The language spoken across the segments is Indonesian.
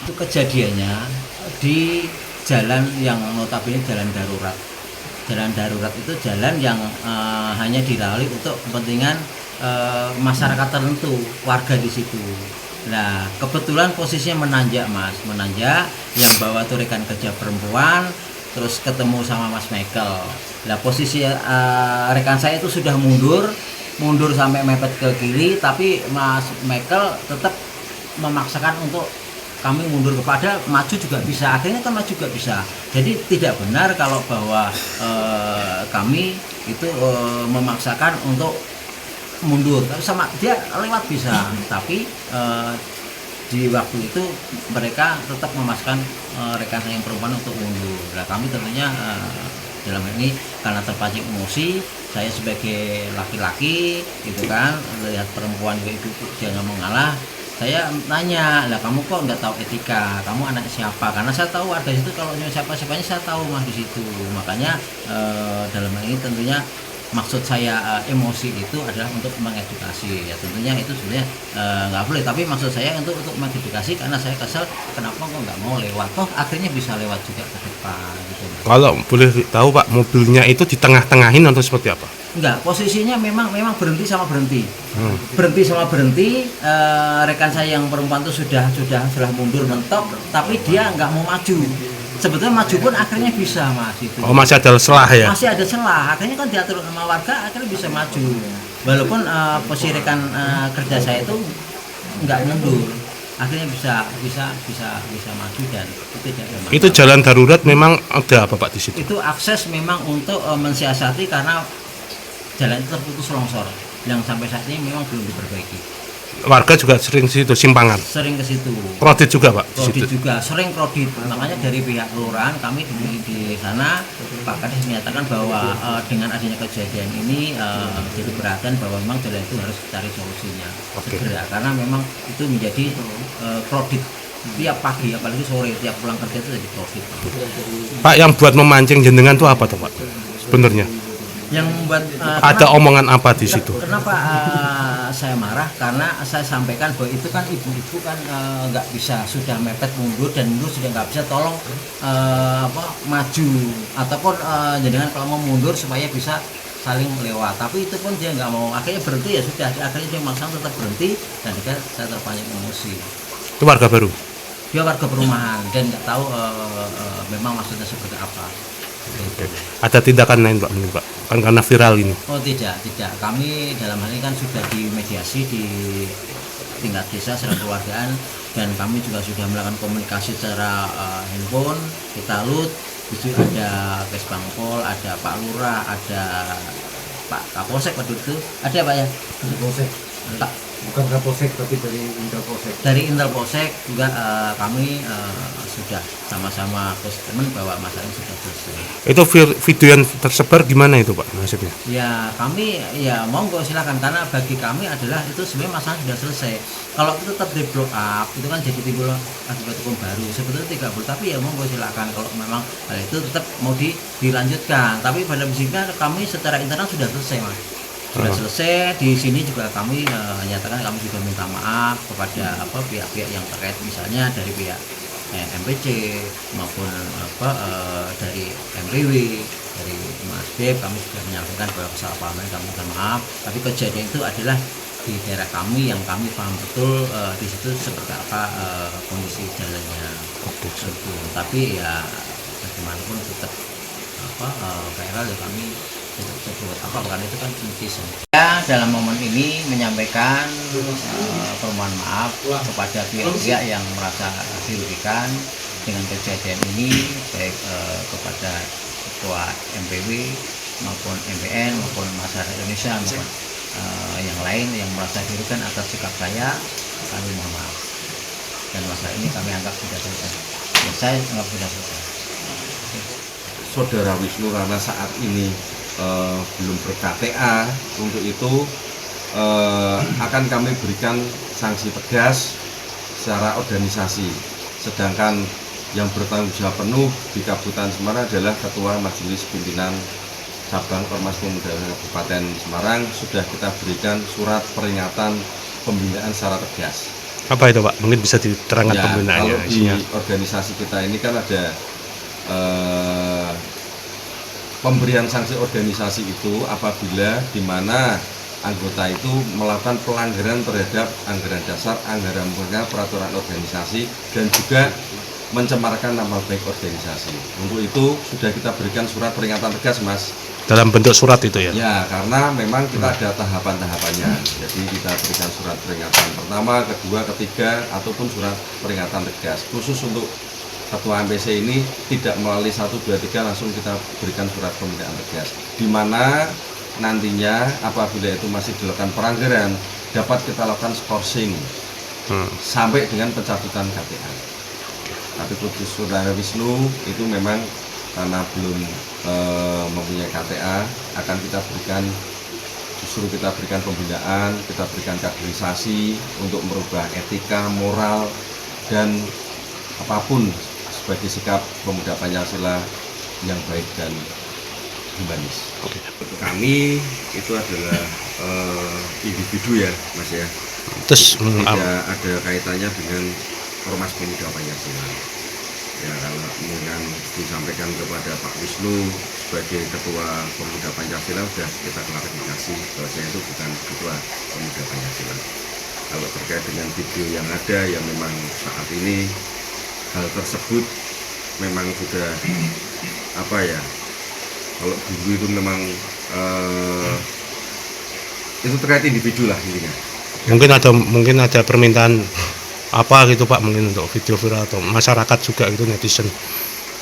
Itu kejadiannya di jalan yang notabene jalan darurat. Jalan darurat itu jalan yang hanya dilalui untuk kepentingan masyarakat tertentu, warga di situ. Nah, kebetulan posisinya menanjak, Mas, menanjak. Yang bawa tuh rekan kerja perempuan, terus ketemu sama Mas Michael. Nah, posisi rekan saya itu sudah mundur sampai mepet ke kiri, tapi Mas Michael tetap memaksakan untuk kami mundur kepada maju juga bisa, akhirnya kan maju juga bisa. Jadi tidak benar kalau bahwa kami itu memaksakan untuk mundur, tapi sama dia lewat bisa, tapi di waktu itu mereka tetap memaksakan rekan saya yang perempuan untuk mundur. Nah, kami tentunya dalam hal ini karena terpancing emosi, saya sebagai laki-laki gitu kan, lihat perempuan itu dia nggak mau ngalah, saya nanya, lah kamu kok nggak tahu etika, kamu anak siapa? Karena saya tahu ada situ, kalau siapa-siapanya saya tahu, Mas, di situ. Makanya dalam hal ini tentunya maksud saya emosi itu adalah untuk mengedukasi, ya tentunya itu sebenarnya nggak boleh, tapi maksud saya untuk mengedukasi karena saya kesel kenapa kok nggak mau lewat, toh akhirnya bisa lewat juga ke depan gitu. Kalau boleh tahu Pak, mobilnya itu di tengah-tengahin atau seperti apa? Enggak, posisinya memang berhenti sama berhenti. Berhenti sama berhenti, rekan saya yang perempuan itu sudah mundur mentok, tapi dia nggak mau maju. Sebetulnya maju pun akhirnya bisa, Mas, itu. Oh, masih ada celah ya? Masih ada celah, akhirnya kan diatur sama warga, akhirnya bisa maju. Walaupun posisi rekan kerja saya itu nggak mundur, akhirnya bisa maju dan itu tidak ada masalah. Itu jalan darurat memang ada apa Pak di situ? Itu akses memang untuk mensiasati karena jalan itu terputus longsor yang sampai saat ini memang belum diperbaiki. Warga juga sering di situ simpangan. Sering ke situ. Kredit juga Pak di Kredit situ. juga sering kredit. Makanya dari pihak kelurahan kami di sana Pak Kades menyatakan bahwa dengan adanya kejadian ini jadi perhatian bahwa memang jalan itu harus cari solusinya segera, karena memang itu menjadi kredit tiap pagi, apalagi sore tiap pulang kerja itu jadi kredit. Pak, yang buat memancing jenengan itu apa tuh Pak sebenarnya? Yang membuat Ada omongan apa di situ? Kenapa saya marah? Karena saya sampaikan bahwa itu kan ibu-ibu kan nggak bisa, sudah mepet mundur dan mundur sudah nggak bisa, tolong maju ataupun jangan kalau mau mundur supaya bisa saling lewat. Tapi itu pun dia nggak mau, akhirnya berhenti, ya sudah, akhirnya dia maksa tetap berhenti dan saya terpancing emosi. Itu warga baru? Dia warga perumahan dan nggak tahu memang maksudnya seperti apa. Oke. Ada tindakan lain Pak, Pak? Kan karena viral ini. Oh tidak. Kami dalam hal ini kan sudah dimediasi di tingkat desa secara keluargaan, dan kami juga sudah melakukan komunikasi secara handphone, kita lut, itu ada Kesbangpol, ada Pak Lurah, ada Pak Kapolsek, waktu itu ada Pak ya? Kapolsek. Bukan Kapolsek tapi dari Intel Polsek. Dari Intel Polsek juga kami sudah sama-sama komitmen bahwa masalah ini sudah selesai. Itu video yang tersebar gimana itu Pak nasibnya? Ya kami ya monggo silakan, karena bagi kami adalah itu sebenarnya masalah sudah selesai. Kalau itu tetap di blow up itu kan jadi timbul akibat hukum baru. Sebetulnya tidak boleh, tapi ya monggo silakan kalau memang hal itu tetap mau dilanjutkan. Tapi pada prinsipnya kami secara internal sudah selesai, Mas. Sudah selesai. Di sini juga kami menyatakan kami juga minta maaf kepada pihak-pihak yang terkait, misalnya dari pihak MPC maupun dari MPW, dari Mas Beb, kami sudah menyampaikan bahwa kesalahpahaman, kami minta maaf. Tapi kejadian itu adalah di daerah kami yang kami paham betul di situ seperti apa kondisi jalannya. Tapi ya bagaimanapun tetap viral, ya kami tetap berbuat apa, karena itu kan netizen. Ya, dalam momen ini menyampaikan permohonan maaf kepada pihak-pihak yang merasa dirugikan dengan kejadian ini, baik kepada ketua MPW maupun MPN maupun masyarakat Indonesia maupun yang lain yang merasa dirugikan atas sikap saya. Kami mohon maaf, dan masalah ini kami anggap sudah selesai. Saudara Wisnu Rana saat ini belum ber-KTA, untuk itu akan kami berikan sanksi tegas secara organisasi. Sedangkan yang bertanggung jawab penuh di Kabupaten Semarang adalah Ketua Majelis Pimpinan Cabang Ormas Pemuda Kabupaten Semarang. Sudah kita berikan surat peringatan pembinaan secara tegas. Apa itu Pak? Mungkin bisa diterangkan Ya, pembinaannya kalau di isinya. organisasi kita ini kan ada pemberian sanksi organisasi itu apabila di mana anggota itu melakukan pelanggaran terhadap anggaran dasar, anggaran peraturan organisasi, dan juga mencemarkan nama baik organisasi. Untuk itu sudah kita berikan surat peringatan tegas, Mas. Dalam bentuk surat itu ya? Ya, karena memang kita ada tahapan-tahapannya. Jadi kita berikan surat peringatan pertama, kedua, ketiga, ataupun surat peringatan tegas. Khusus untuk Ketua MPC ini tidak melalui 1, 2, 3 langsung kita berikan surat pembinaan tegas. Di mana nantinya apabila itu masih dilakukan pelanggaran, dapat kita lakukan skorsing sampai dengan pencabutan KTA. Tapi khusus Saudara Wisnu itu memang karena belum mempunyai KTA, akan kita berikan, justru kita berikan pembinaan, kita berikan kaderisasi untuk merubah etika, moral, dan apapun sebagai sikap pemuda Pancasila yang baik dan humanis. Kami itu adalah individu ya, Mas ya. Terus Tidak ada kaitannya dengan Ormas Pemuda Pancasila. Ya, kalau dengan disampaikan kepada Pak Wisnu sebagai Ketua Pemuda Pancasila sudah kita klarifikasi bahwa saya itu bukan Ketua Pemuda Pancasila. Kalau terkait dengan video yang ada, yang memang saat ini hal tersebut memang sudah apa ya? Kalau dulu itu memang itu terkait individu lah intinya. mungkin ada permintaan apa gitu Pak, mungkin untuk video viral atau masyarakat juga gitu, netizen.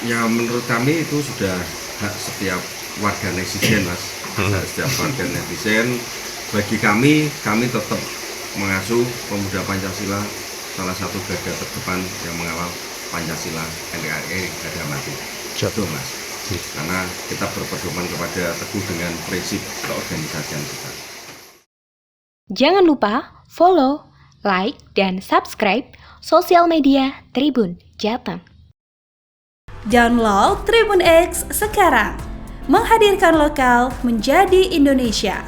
Ya menurut kami itu sudah hak setiap warga netizen, Mas. Hak setiap warga netizen. Bagi kami tetap mengasuh pemuda Pancasila salah satu garda terdepan yang mengawal Pancasila NKRI harga mati. Itu Mas. Karena kita berpedoman kepada teguh dengan prinsip keorganisasian kita. Jangan lupa follow, like, dan subscribe sosial media Tribun Jateng. Download Tribun X sekarang, menghadirkan lokal menjadi Indonesia.